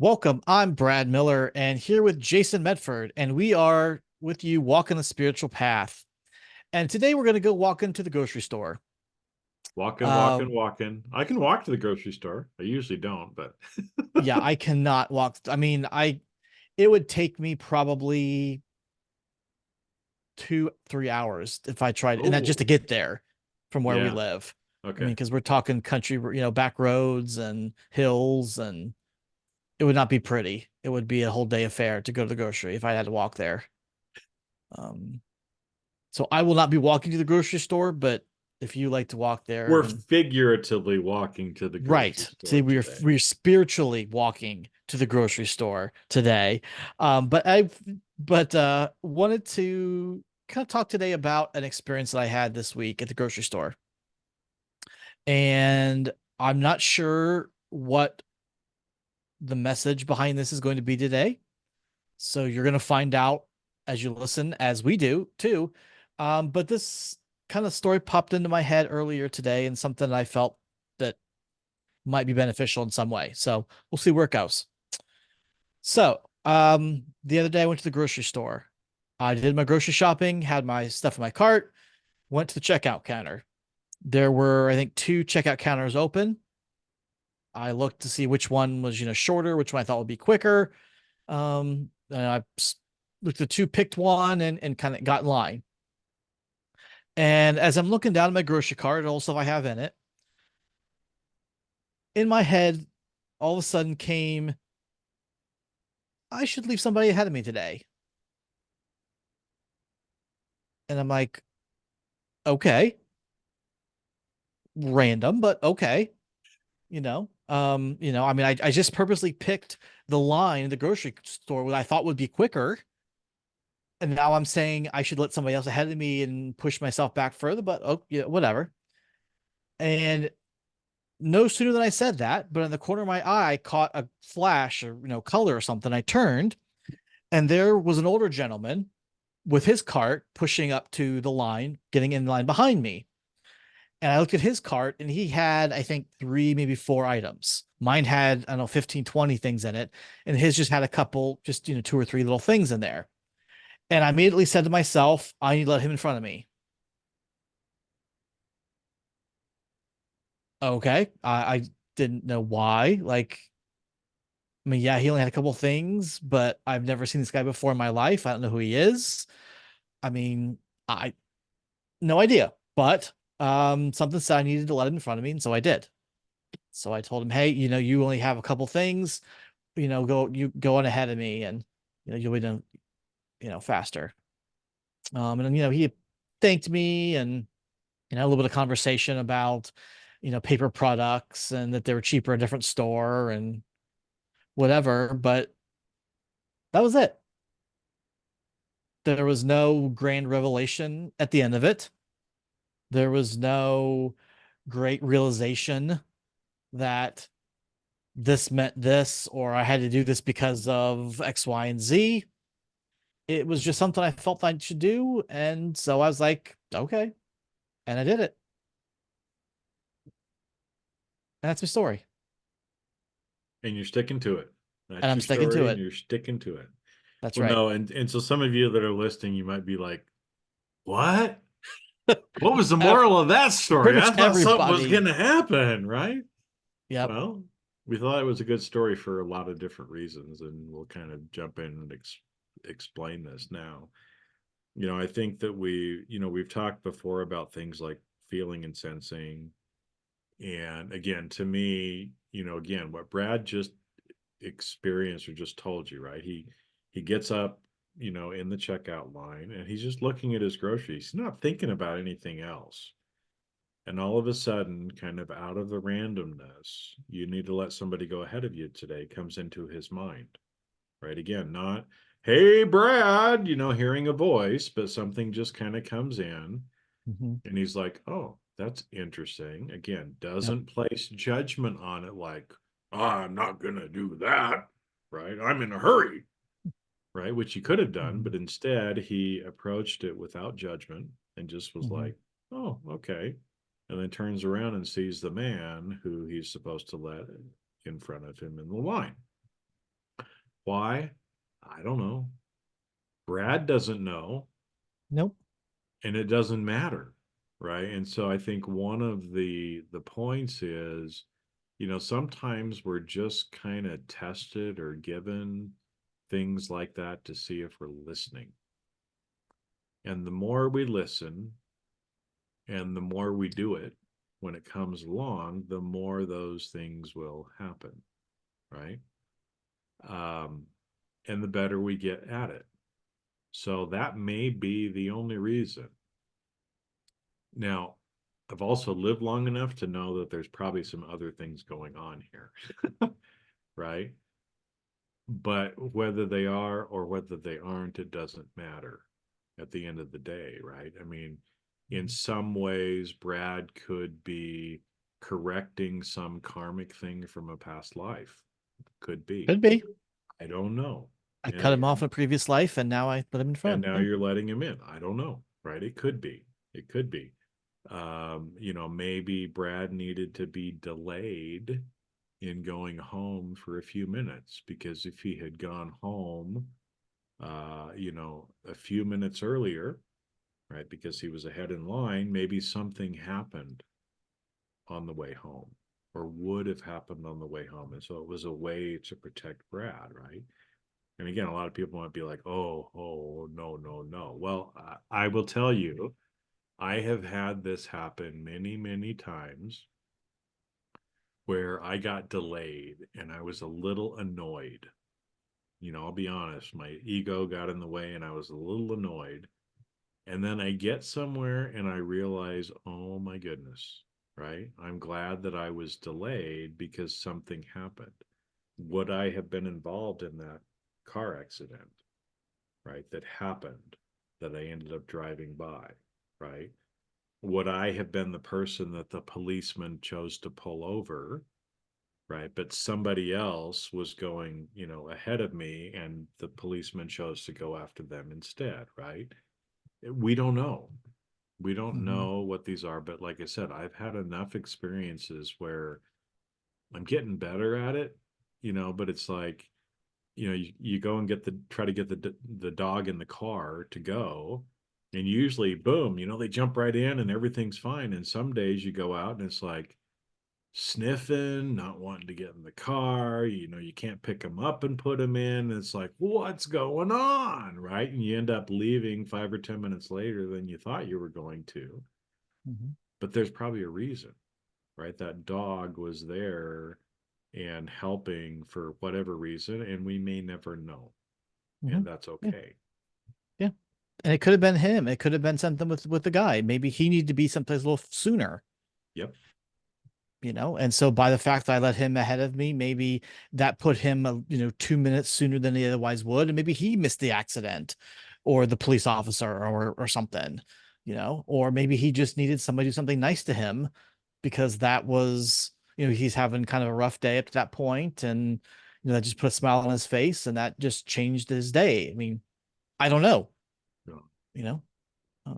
Welcome. I'm Brad Miller and here with Jason Medford, and we are with you walking the spiritual path. And today we're going to go walk into the grocery store. Walking, Uh, walking, walking. I can walk to the grocery store. I usually don't, but yeah, I cannot walk. I mean, it would take me probably 2, 3 hours if I tried, and that just to oh, get there from where we yeah. live. I mean, Okay. because we're talking country, back roads and hills, and it would not be pretty. It would be a whole day affair to go to the grocery if I had to walk there. Um, So I will not be walking to the grocery store, but if you like to walk there, We're then figuratively walking to the grocery right. See, store we're today. we're spiritually walking to the grocery store today. But wanted to kind of talk today about an experience that I had this week at the grocery store. And I'm not sure what the message behind this is going to be today. So you're going to find out as you listen, as we do too. But this kind of story popped into my head earlier today and something I felt that might be beneficial in some way. So we'll see where it goes. So, the other day I went to the grocery store. I did my grocery shopping, had my stuff in my cart, went to the checkout counter. There were, I think, two checkout counters open. I looked to see which one was, shorter, which one I thought would be quicker. And I looked at two, picked one, and kind of got in line. And as I'm looking down at my grocery cart, all the stuff I have in it, in my head, all of a sudden came, I should leave somebody ahead of me today. And I'm like, okay, random, but okay, I mean, I just purposely picked the line in the grocery store what I thought would be quicker. And now I'm saying I should let somebody else ahead of me and push myself back further, but oh, yeah, whatever. And no sooner than I said that, but in the corner of my eye, I caught a flash or color or something. I turned, and there was an older gentleman with his cart pushing up to the line, getting in line behind me. And I looked at his cart, and he had, I think, three, maybe four items. Mine had, I don't know, 15, 20 things in it, and his just had a couple, just two or three little things in there. And I immediately said to myself, I need to let him in front of me. Okay. I didn't know why. Like, I mean, yeah, he only had a couple things, but I've never seen this guy before in my life. I don't know who he is. I mean, I no idea. But something said I needed to let him in front of me, and so I did. So I told him, hey, you only have a couple things, go on ahead of me, and you'll be done, faster. And then, he thanked me, and a little bit of conversation about paper products and that they were cheaper at a different store and whatever, but that was it. There was no grand revelation at the end of it. There was no great realization that this meant this or I had to do this because of X, Y, and Z. It was just something I felt I should do. And so I was like, okay. And I did it. And that's my story. And you're sticking to it. And That's I'm your sticking to story, and it. you're sticking to it. That's Well, right. no, and so some of you that are listening, you might be like, "What? What was the moral of that story? Pretty much I thought something was going everybody. to happen, right?" Yep. Well, we thought it was a good story for a lot of different reasons, and we'll kind of jump in and explain this now. I think that we've talked before about things like feeling and sensing. And again, to me, again, what Brad just experienced or just told you, right? He gets up, in the checkout line and he's just looking at his groceries. He's not thinking about anything else. And all of a sudden, kind of out of the randomness, you need to let somebody go ahead of you today comes into his mind, right? Again, not, hey, Brad, hearing a voice, but something just kind of comes in Hmm. and he's like, oh, that's interesting. Again, Yep. doesn't place judgment on it like, oh, I'm not going to do that, right? I'm in a hurry, right? Which he could have done, Hmm. but instead he approached it without judgment and just was Hmm. like, oh, okay. And then turns around and sees the man who he's supposed to let in front of him in the line. Why? I don't know. Brad doesn't know, Nope. and it doesn't matter, right? And so I think one of the points is, sometimes we're just kind of tested or given things like that to see if we're listening. And the more we listen and the more we do it when it comes along, the more those things will happen, right? Um, and the better we get at it. So that may be the only reason. Now, I've also lived long enough to know that there's probably some other things going on here, right? But whether they are or whether they aren't, it doesn't matter at the end of the day, right? I mean, in some ways, Brad could be correcting some karmic thing from a past life. Could be. Could be. I don't know. I cut him off And in a previous life, and now I put him in and front. now Yeah. you're letting him in. I don't know, right? It could be. It could be. Maybe Brad needed to be delayed in going home for a few minutes, because if he had gone home, a few minutes earlier, right, because he was ahead in line, maybe something happened on the way home or would have happened on the way home. And so it was a way to protect Brad, right? And again, a lot of people might be like, oh, no, no, no. Well, I will tell you, I have had this happen many, many times where I got delayed and I was a little annoyed. I'll be honest, my ego got in the way and I was a little annoyed. And then I get somewhere and I realize, oh my goodness, right? I'm glad that I was delayed because something happened. Would I have been involved in that car accident, right? That happened, that I ended up driving by, right? Would I have been the person that the policeman chose to pull over, right? But somebody else was going, ahead of me and the policeman chose to go after them instead, right? We don't know. We don't Hmm. know what these are, but like I said, I've had enough experiences where I'm getting better at it, but it's like, you go and try to get the dog in the car to go, and usually boom, they jump right in and everything's fine. And some days you go out and it's like sniffing, not wanting to get in the car, you can't pick them up and put them in. It's like, what's going on, right? And you end up leaving 5 or 10 minutes later than you thought you were going to. Hmm. But there's probably a reason, right? That dog was there and helping for whatever reason, and we may never know, Hmm. and that's Yeah. okay. Yeah. And it could have been him. It could have been something with the guy. Maybe he needed to be someplace a little sooner, Yep. And so by the fact that I let him ahead of me, maybe that put him 2 minutes sooner than he otherwise would, and maybe he missed the accident or the police officer or something, or maybe he just needed somebody to do something nice to him because that was, he's having kind of a rough day up to that point, and that just put a smile on his face, and that just changed his day. I mean, I don't know, Yeah. you know.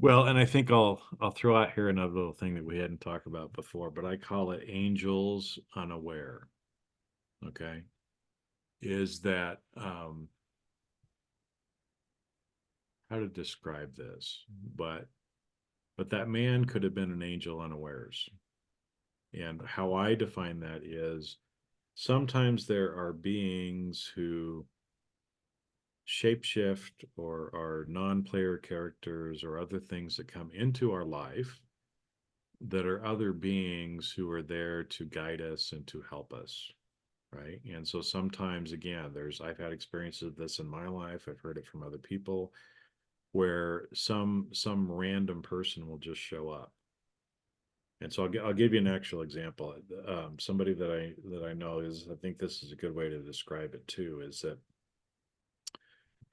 Well, and I think I'll throw out here another little thing that we hadn't talked about before, but I call it angels unaware. Okay. Is that how to describe this? But that man could have been an angel unawares. And how I define that is sometimes there are beings who shapeshift or are non-player characters or other things that come into our life that are other beings who are there to guide us and to help us, right? And so sometimes, again, I've had experiences of this in my life. I've heard it from other people where some random person will just show up. And so I'll give you an actual example. Somebody that I know, is, I think this is a good way to describe it too, is that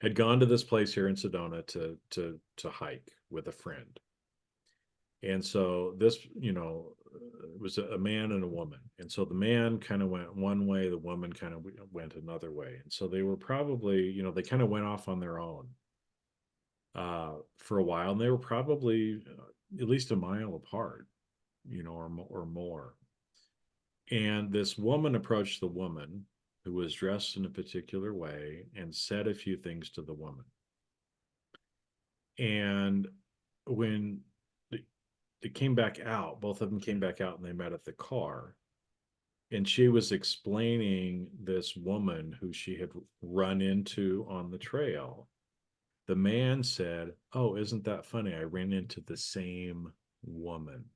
had gone to this place here in Sedona to hike with a friend. And so this, was a man and a woman. And so the man kind of went one way, the woman kind of went another way. And so they were probably, they kind of went off on their own for a while. And they were probably at least a mile apart, or more. And this woman approached the woman who was dressed in a particular way and said a few things to the woman. And when it came back out, both of them came back out and they met at the car. And she was explaining this woman who she had run into on the trail. The man said, "Oh, isn't that funny? I ran into the same woman."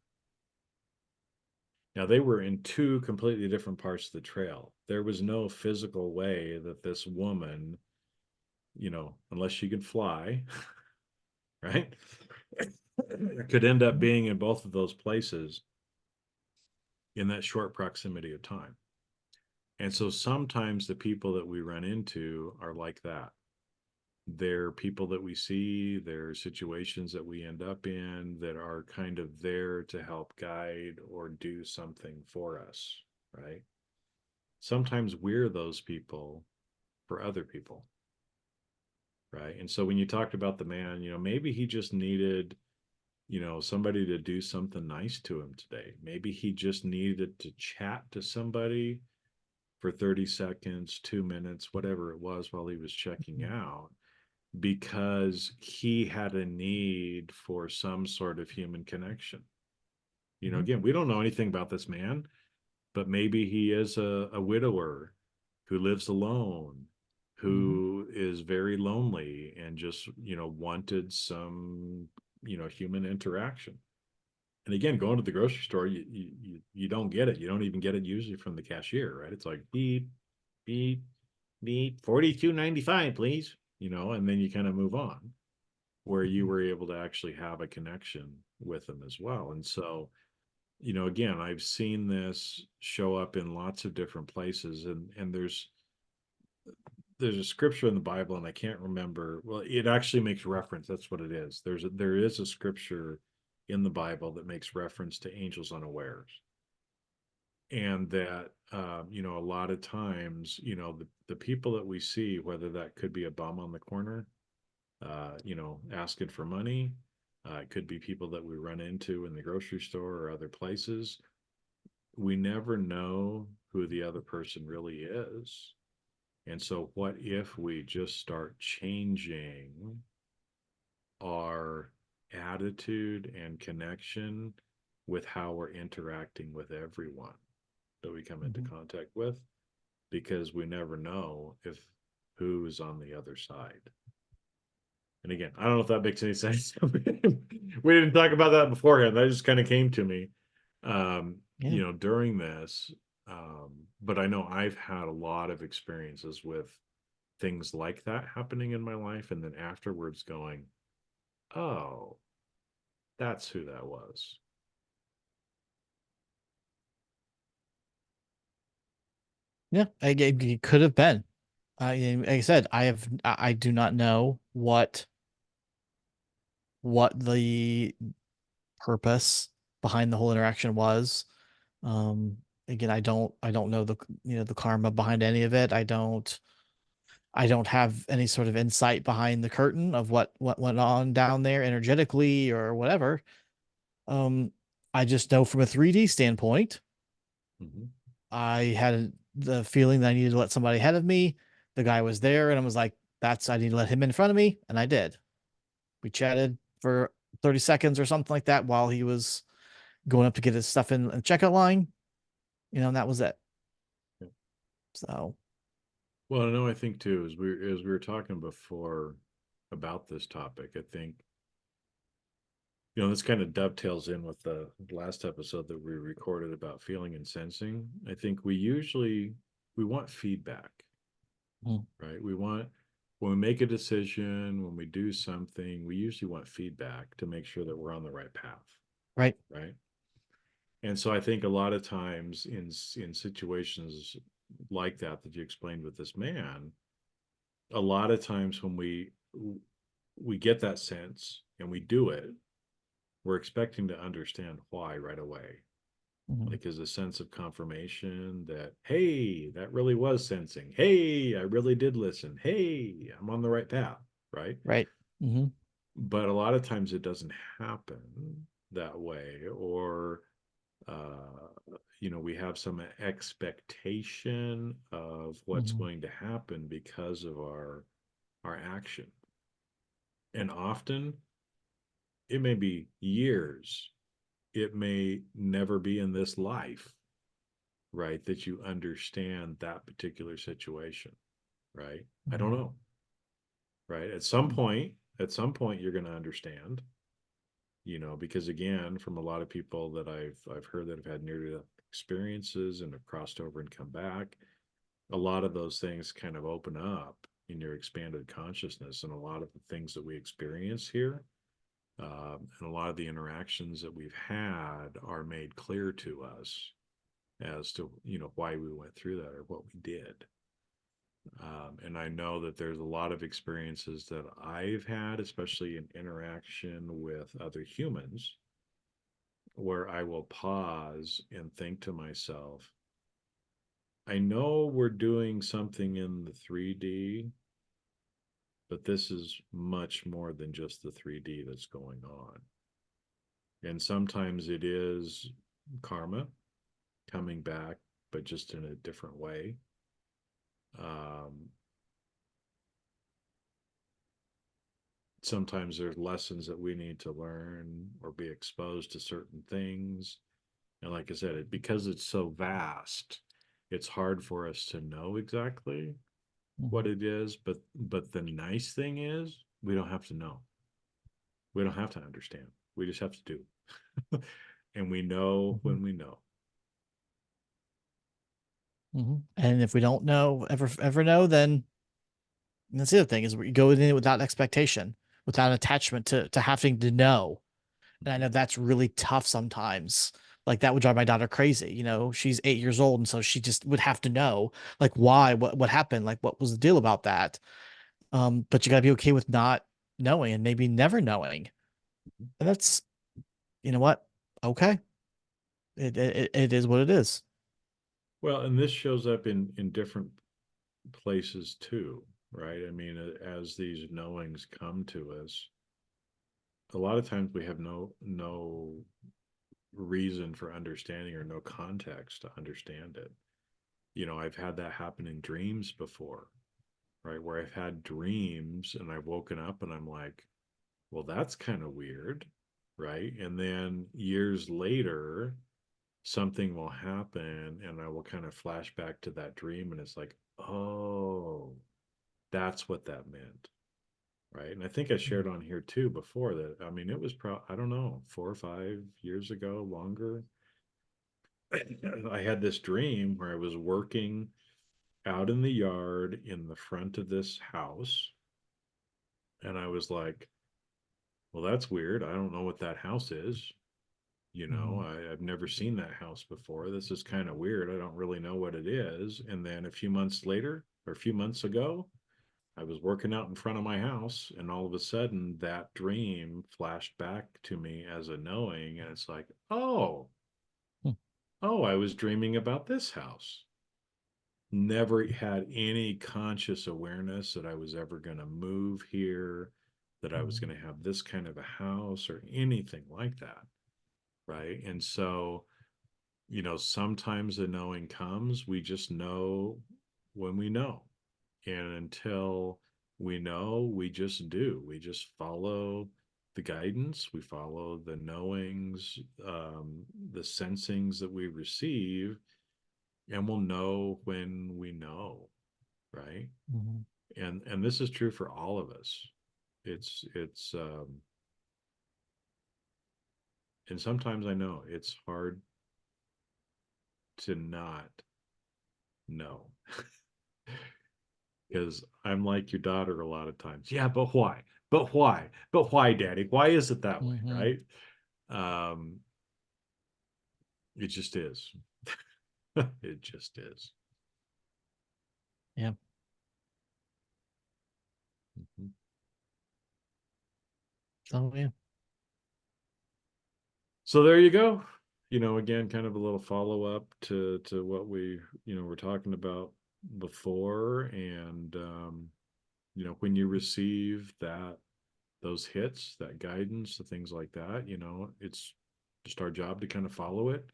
Now, they were in two completely different parts of the trail. There was no physical way that this woman, unless she could fly, right, could end up Mhm. being in both of those places in that short proximity of time. And so sometimes the people that we run into are like that. They're people that we see, they're situations that we end up in that are kind of there to help guide or do something for us, right? Sometimes we're those people for other people, right? And so when you talked about the man, maybe he just needed, somebody to do something nice to him today. Maybe he just needed to chat to somebody for 30 seconds, 2 minutes, whatever it was while he was checking out, because he had a need for some sort of human connection. Mhm. Again, we don't know anything about this man, but maybe he is a widower who lives alone, Mhm. who is very lonely and just, wanted some, human interaction. And again, going to the grocery store, you don't get it. You don't even get it usually from the cashier, right? It's like beep, beep, beep, 42.95, please. And then you kind of move on, where you Mhm. were able to actually have a connection with them as well. And so, again, I've seen this show up in lots of different places, and there's a scripture in the Bible, and I can't remember. Well, it actually makes reference. That's what it is. There is a scripture in the Bible that makes reference to angels unawares, and that a lot of times, the people that we see, whether that could be a bum on the corner, asking for money. It could be people that we run into in the grocery store or other places. We never know who the other person really is. And so, what if we just start changing our attitude and connection with how we're interacting with everyone that we come into Mhm. contact with? Because we never know if who is on the other side. And again, I don't know if that makes any sense. We didn't talk about that beforehand. That just kind of came to me, Yeah. during this. But I know I've had a lot of experiences with things like that happening in my life. And then afterwards going, oh, that's who that was. Yeah. It could have been. Like I said, I do not know what the purpose behind the whole interaction was. Again, I don't know the karma behind any of it. I don't have any sort of insight behind the curtain of what went on down there energetically or whatever. Um, I just know from a 3D standpoint, Mhm. I had the feeling that I needed to let somebody ahead of me. The guy was there, and I was like, "That's I need to let him in front of me," and I did. We chatted for 30 seconds or something like that while he was going up to get his stuff in the checkout line, and that was it. Yeah. So, Well, I know, I think too, as we were talking before about this topic, I think this kind of dovetails in with the last episode that we recorded about feeling and sensing. I think we want feedback, mm, right? We want, when we make a decision, when we do something, we usually want feedback to make sure that we're on the right path, right. right? And so I think a lot of times in situations like that you explained with this man, a lot of times when we get that sense and we do it, we're expecting to understand why right away. Mhm. Like, is a sense of confirmation that, hey, that really was sensing. Hey, I really did listen. Hey, I'm on the right path, right? Right. Mhm. But a lot of times it doesn't happen that way, or We have some expectation of what's Mhm. going to happen because of our action. And often it may be years, it may never be in this life, right, that you understand that particular situation, right? I don't Mhm. know, right? Mhm. At some point you're going to understand, because again, from a lot of people that I've heard that have had near death experiences and have crossed over and come back, a lot of those things kind of open up in your expanded consciousness, and a lot of the things that we experience here, and a lot of the interactions that we've had are made clear to us as to why we went through that or what we did. And I know that there's a lot of experiences that I've had, especially in interaction with other humans, where I will pause and think to myself, I know we're doing something in the 3D, but this is much more than just the 3D that's going on. And sometimes it is karma coming back, but just in a different way. Um, Sometimes there's lessons that we need to learn or be exposed to certain things. And like I said, because it's so vast, it's hard for us to know exactly what Mhm. it is. But the nice thing is we don't have to know. We don't have to understand. We just have to do. And we know Mhm. when we know. Mhm. And if we don't know, ever know, then that's the other thing is we go in it without expectation, without attachment to having to know. And I know that's really tough sometimes. Like that would drive my daughter crazy. She's 8 years old, and so she just would have to know, like, why, what happened, like, what was the deal about that. But you gotta be okay with not knowing and maybe never knowing. And that's, you know what? Okay. It is what it is. Well, and this shows up in different places too, right? I mean, as these knowings come to us, a lot of times we have no reason for understanding or no context to understand it. I've had that happen in dreams before, right? Where I've had dreams and I've woken up and I'm like, well, that's kind of weird, right? And then years later, something will happen and I will kind of flash back to that dream and it's like, oh, that's what that meant. Right. And I think I shared on here too before that. I mean, it was I don't know, 4 or 5 years ago, longer. I had this dream where I was working out in the yard in the front of this house. And I was like, well, that's weird. I don't know what that house is. Mhm. I've never seen that house before. This is kind of weird. I don't really know what it is. And then a few months later, or a few months ago, I was working out in front of my house, and all of a sudden, that dream flashed back to me as a knowing. And it's like, Hmm. oh, I was dreaming about this house. Never had any conscious awareness that I was ever going to move here, that I was Mhm. going to have this kind of a house or anything like that. Right. And so, sometimes the knowing comes, we just know when we know. And until we know, we just do. We just follow the guidance, we follow the knowings, the sensings that we receive, and we'll know when we know, right? Mhm. And this is true for all of us. It's and sometimes I know it's hard to not know because I'm like your daughter a lot of times. Yeah, but why? But why? But why, Daddy? Why is it that way? Mhm. Right? Um, it just is. It just is. Yeah. Mhm. So yeah. So there you go. Again, kind of a little follow up to what we were talking about before, and when you receive those hits, that guidance, the things like that, it's just our job to kind of follow it.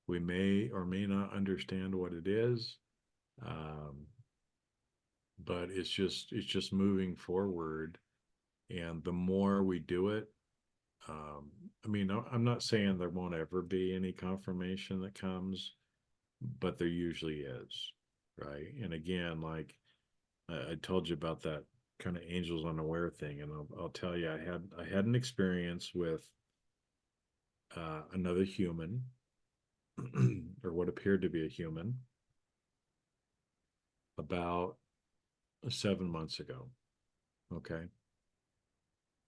We may or may not understand what it is, um, but it's just moving forward. And the more we do it, I mean, I'm not saying there won't ever be any confirmation that comes, but there usually is, right? And again, like I told you about that kind of angels unaware thing, and I'll tell you, I had an experience with another human, or what appeared to be a human, about 7 months ago. Okay,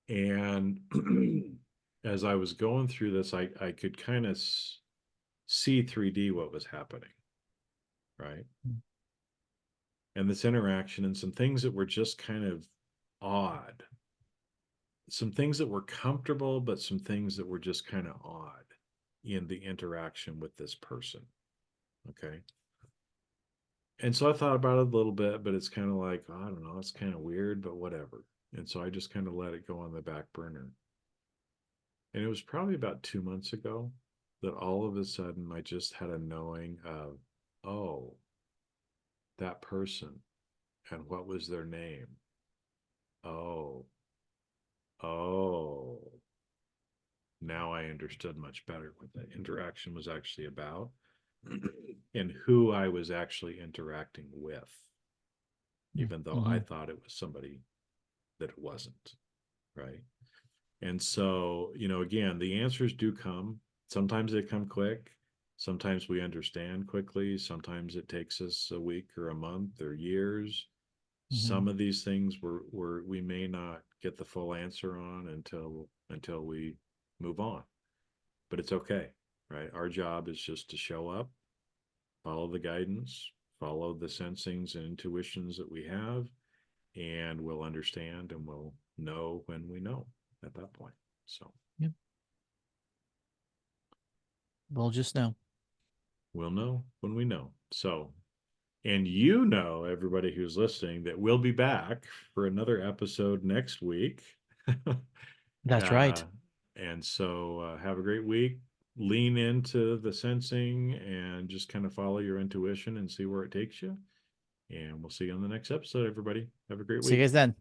and as I was going through this, I could kind of see 3D what was happening, right? And this interaction and some things that were just kind of odd, some things that were comfortable, but some things that were just kind of odd in the interaction with this person. Okay. And so I thought about it a little bit, but it's kind of like, oh, I don't know, it's kind of weird, but whatever. And so I just kind of let it go on the back burner. And it was probably about 2 months ago that all of a sudden I just had a knowing of, oh, that person, and what was their name? Oh, oh, now I understood much better what that interaction was actually about and who I was actually interacting with, even though I Mm-hmm. thought it was somebody that it wasn't, right? And so, again, the answers do come. Sometimes they come quick. Sometimes we understand quickly. Sometimes it takes us a week or a month or years. Mm-hmm. Some of these things we may not get the full answer on until we move on. But it's okay, right? Our job is just to show up, follow the guidance, follow the sensings and intuitions that we have, and we'll understand and we'll know when we know at that point. So Yep. We'll just know. we'll know when we know. So, and everybody who's listening, that we'll be back for another episode next week. That's uh, right. and so have a great week. Lean into the sensing and just kind of follow your intuition and see where it takes you. And we'll see you on the next episode, everybody. Have a great See you week. guys then.